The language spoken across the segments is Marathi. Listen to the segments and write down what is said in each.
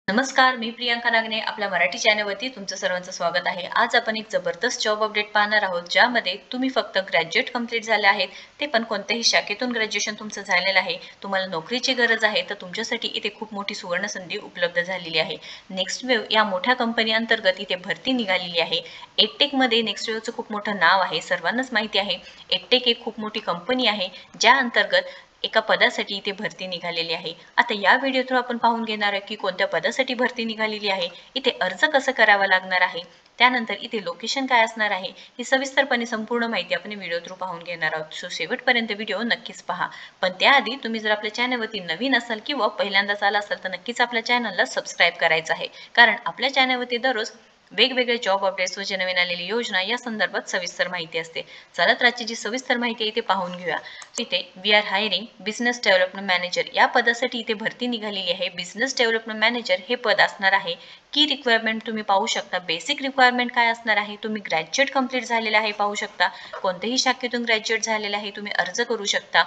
नमस्कार, मी प्रियांका नागने आपल्या मराठी चॅनलवरती तुमचं सर्वांचं स्वागत आहे. आज आपण एक जबरदस्त जॉब अपडेट पाहणार आहोत, ज्यामध्ये तुम्ही फक्त ग्रॅज्युएट कंप्लीट झाले आहेत, ते पण कोणत्याही शाखेतून ग्रॅज्युएशन तुमचं झालेलं आहे. तुम्हाला नोकरीची गरज आहे, तर तुमच्यासाठी इथे खूप मोठी सुवर्ण संधी उपलब्ध झालेली आहे. नेक्स्ट वेव्ह या मोठ्या कंपनी अंतर्गत इथे भरती निघालेली आहे. एडटेकमध्ये नेक्स्ट वेव्हचं खूप मोठं नाव आहे, सर्वांनाच माहिती आहे. एडटेक एक खूप मोठी कंपनी आहे, ज्या अंतर्गत एका पदासाठी इथे भरती निघालेली आहे. आता या व्हिडिओ थ्रू आपण पाहून घेणार आहे की कोणत्या पदासाठी भरती निघालेली आहे, इथे अर्ज कसं करावा लागणार आहे, त्यानंतर इथे लोकेशन काय असणार आहे, ही सविस्तरपणे संपूर्ण माहिती आपण व्हिडिओ थ्रू पाहून घेणार आहोत. सो शेवटपर्यंत व्हिडिओ नक्कीच पहा. पण त्याआधी तुम्ही जर आपल्या चॅनलवरती नवीन असाल किंवा पहिल्यांदाच आला असाल तर नक्कीच आपल्या चॅनलला सबस्क्राईब करायचं आहे, कारण आपल्या चॅनलवरती दररोज वेगवेगळे जॉब अपडेट्स व जे नवीन आलेली योजना या संदर्भात सविस्तर माहिती असते. चला तर आजची जी सविस्तर माहिती आहे इथे पाहून घेऊया. इथे we are hiring business development manager या पदासाठी इथे भरती निघालेली आहे. बिझनेस डेव्हलपमेंट मॅनेजर हे पद असणार आहे. की रिक्वायरमेंट तुम्ही पाहू शकता. बेसिक रिक्वायरमेंट काय असणार आहे, तुम्ही ग्रॅज्युएट कंप्लीट झालेला आहे पाहू शकता. कोणत्याही शाखेतून ग्रॅज्युएट झालेला आहे तुम्ही अर्ज करू शकता.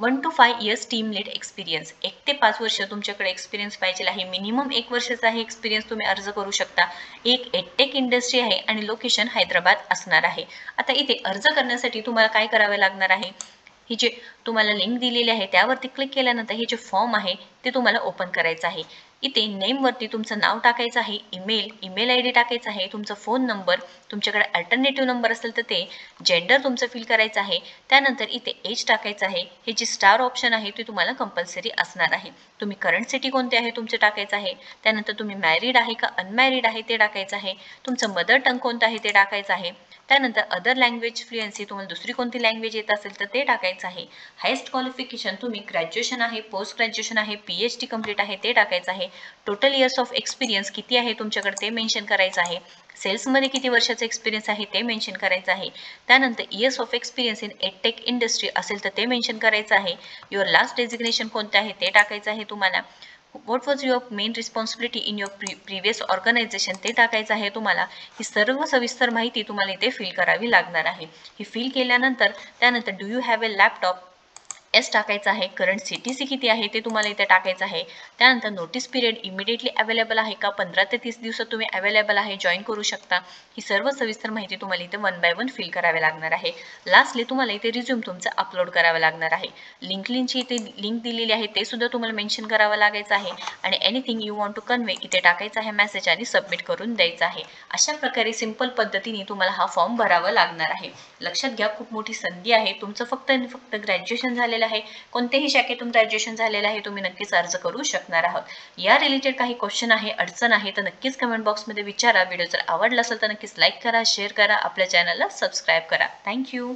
1 to 5 years team lead experience, 1 ते 5 वर्ष तुमच्याकडे एक्सपिरियन्स पाहिजे आहे. मिनिमम 1 वर्षाचा आहे एक्सपिरियन्स तुम्ही अर्ज करू शकता. एक एडटेक इंडस्ट्री आहे आणि लोकेशन हैदराबाद असणार आहे. आता इथे अर्ज करण्यासाठी तुम्हाला काय करावे लागणार आहे, ही जे तुम्हाला लिंक दिलेली आहे त्यावरती क्लिक केल्यानंतर हे जे फॉर्म आहे ते तुम्हाला ओपन करायचं आहे. इथे नेमवरती तुमचं नाव टाकायचं आहे, ईमेल आय डी टाकायचा आहे, तुमचा फोन नंबर, तुमच्याकडे अल्टरनेटिव्ह नंबर असेल तर ते, जेंडर तुमचं फिल करायचं आहे. त्यानंतर इथे एज टाकायचं आहे. हे जे स्टार ऑप्शन आहे ते तुम्हाला कंपल्सरी असणार आहे. तुम्ही करंट सिटी कोणते आहे तुमचे टाकायचं आहे. त्यानंतर तुम्ही मॅरिड आहे का अनमॅरिड आहे ते टाकायचं आहे. तुमचं मदर टंग कोणतं आहे ते टाकायचं आहे. त्यानंतर अदर लँग्वेज फ्लुएन्सी, तुम्हाला दुसरी कोणती लँग्वेज येत असेल तर ते टाकायचं आहे. हायेस्ट क्वालिफिकेशन तुम्ही ग्रॅज्युएशन आहे, पोस्ट ग्रॅज्युएशन आहे, PhD कंप्लीट आहे ते टाकायचं आहे. टोटल इयर्स ऑफ एक्सपिरियन्स किती आहे तुमच्याकडे ते मेन्शन करायचं आहे. सेल्समध्ये किती वर्षाचा एक्सपिरियन्स आहे ते मेन्शन करायचं आहे. त्यानंतर years of experience in edtech industry असेल तर ते मेन्शन करायचं आहे. युअर लास्ट डेजिग्नेशन कोणतं आहे ते टाकायचं आहे तुम्हाला. What was your main responsibility in your previous organisation ते टाकायचं आहे तुम्हाला. ही सर्व सविस्तर माहिती तुम्हाला इथे फिल करावी लागणार आहे. ही फिल केल्यानंतर त्यानंतर do you have a laptop, S टाकायचं आहे. करंट CTC किती आहे ते तुम्हाला इथे टाकायचं आहे. त्यानंतर नोटीस पिरियड इमिडिएटली अवेलेबल आहे का, 15 ते 30 दिवसात तुम्ही अवेलेबल आहे, जॉईन करू शकता. ही सर्व सविस्तर माहिती तुम्हाला इथे 1 बाय 1 फिल करावी लागणार आहे. लास्टली तुम्हाला इथे रिझ्यूम तुमचं अपलोड करावं लागणार आहे. लिंकची इथे लिंक दिलेली आहे ते सुद्धा तुम्हाला मेन्शन करावं लागायचं आहे. आणि anything you want to convey इथे टाकायचं आहे मेसेज आणि सबमिट करून द्यायचं आहे. अशा प्रकारे सिंपल पद्धतीने तुम्हाला हा फॉर्म भरावा लागणार आहे. लक्षात घ्या, खूप मोठी संधी आहे. तुमचं फक्त ग्रॅज्युएशन झालेलं आहे, कोणत्याही शाखेतून ग्रॅज्युएशन झालेलं आहे, तुम्ही नक्कीच अर्ज करू शकणार आहात. या रिलेटेड काही क्वेश्चन आहे, अडचण आहे तर नक्कीच कमेंट बॉक्समध्ये विचारा. व्हिडिओ जर आवडला असेल तर नक्कीच लाईक करा, शेअर करा, आपल्या चॅनलला सबस्क्राईब करा. थँक्यू.